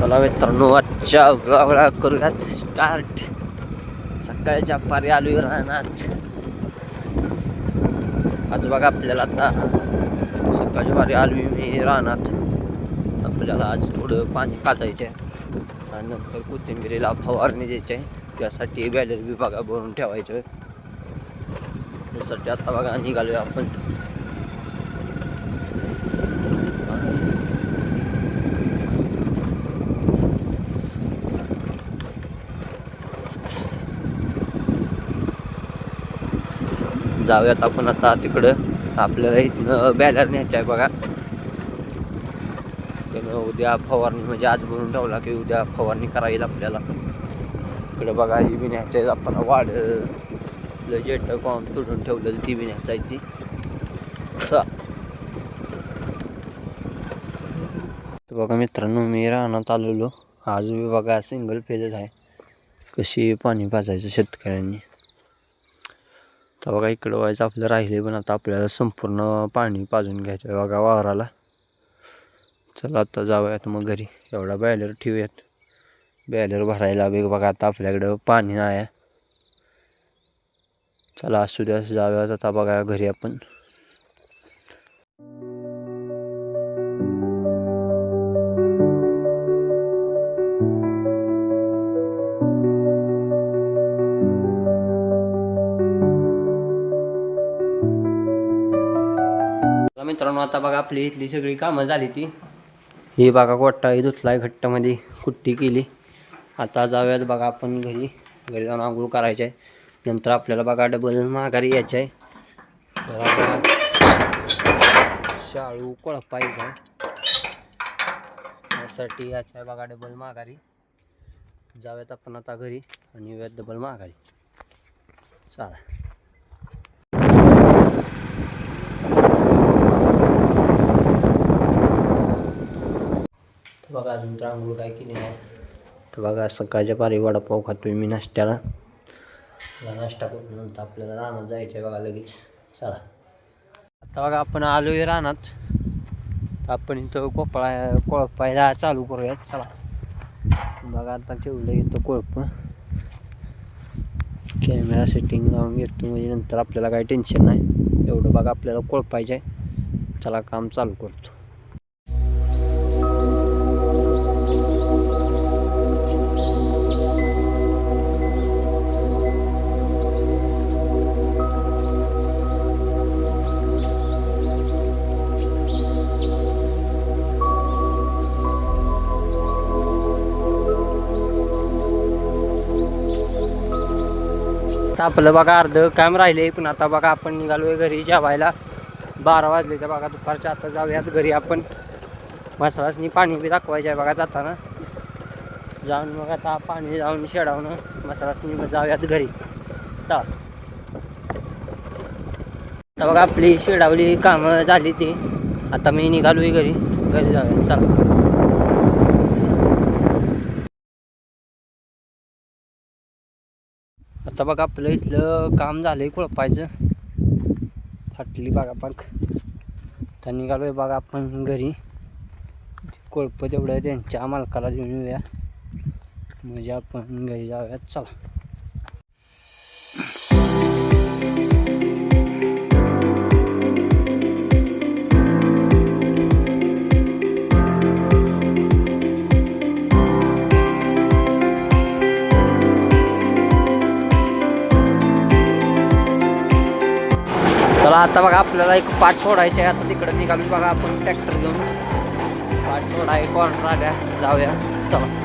चला मित्रांनो, आजच्या व्लॉगला करूयात स्टार्ट. सकाळच्या पारी आलोय रानात. आज बघा आपल्याला आता सकाळच्या पारी आलोय मी रानात. आपल्याला आज थोडं पाणी पाजायचं आहे आणि नंतर कोथिंबिरीला फवारणी द्यायची आहे. त्यासाठी बॅलर बी बघा भरून ठेवायचं. त्यासाठी आता बघा निघालोय आपण. जाऊयात आपण आता तिकडं. आपल्याला इथनं बॅलर न्यायचं आहे बघा. त्यानं उद्या फवारणी म्हणजे आज भरून ठेवला की उद्या फवारणी करायला आपल्याला. इकडे बघा ही बी न्यायचं आहे आपण. वाढ जेट कॉम तोडून ठेवलेलं ती बी न्यायचं आहे ती. तर बघा मित्रांनो, मी रानात आलेलो. आज बी बघा सिंगल फेजच आहे. कशी पाणी पाजायचं शेतकऱ्यांनी. तर बघा इकडं व्हायचं आपलं राहिले, पण आता आपल्याला संपूर्ण पाणी पाजून घ्यायचं आहे बघा वावराला. चला आता जाऊयात मग घरी. एवढा बॅलर ठेवूयात. बॅलर भरायला वेग बघा आता आपल्याकडं पाणी नाही आहे. चला असू द्या, जाऊयात आता बघा घरी आपण. मित्रांनो आता बघा आपली इथली सगळी कामं झाली ती. ही बघा गोटा धुतलाय, घट्टामध्ये कुट्टी केली. आता जाऊयात बघा आपण घरी. घरी जाऊन आंघोळ करायचे आहे. नंतर आपल्याला बघा डबल माघारी यायचं आहे. शाळू कोळपायचा आहे, त्यासाठी यायचं आहे बघा डबल माघारी. जाऊयात आपण आता घरी आणि येऊयात डबल माघारी. चला बघा अजून तर आंघोळ काय केली नाही. तर बघा सकाळच्या पारी वडापाव खातोय मी नाश्त्याला. नाश्ता करून नंतर आपल्याला रानात जायचं आहे बघा लगेच. चला आता बघा आपण आलोय रानात. तर आपण इथं कोळपायला चालू करूयात. चला बघा आता ठेवलं इथं कोळप. कॅमेरा सेटिंग लावून घेतो म्हणजे नंतर आपल्याला काही टेन्शन नाही. एवढं बघा आपल्याला कोळपायचं आहे. चला काम चालू करतो. आपलं बघा अर्ध काम राहिले, पण आता बघा आपण निघालोय घरी जेवायला. 12 वाजले तर बघा दुपारच्या. आता जाऊयात घरी आपण. मसालासनी पाणी बी दाखवायचं आहे बघा जाताना. जाऊन मग आता पाणी जाऊन शेडावून मसालासनी जाऊयात घरी. चला आता बघा आपली शेडावली कामं झाली ती. आता मी निघालोय घरी. घरी जाऊयात. चला आता बघा आपलं इथलं काम झालंय कोळपायचं. फाटली बघा पार्क. तर निघालोय बघा आपण घरी. कोळप तेवढं त्यांच्या मालकाला देऊन येऊया म्हणजे आपण घरी जाऊयात. चला चला आता बघा आपल्याला एक पाठ सोडायचे आहे. आता तिकडे निघालो बघा आपण ट्रॅक्टर घेऊन. पाठ सोडाय कॉर्नर आल्या. जाऊया चला.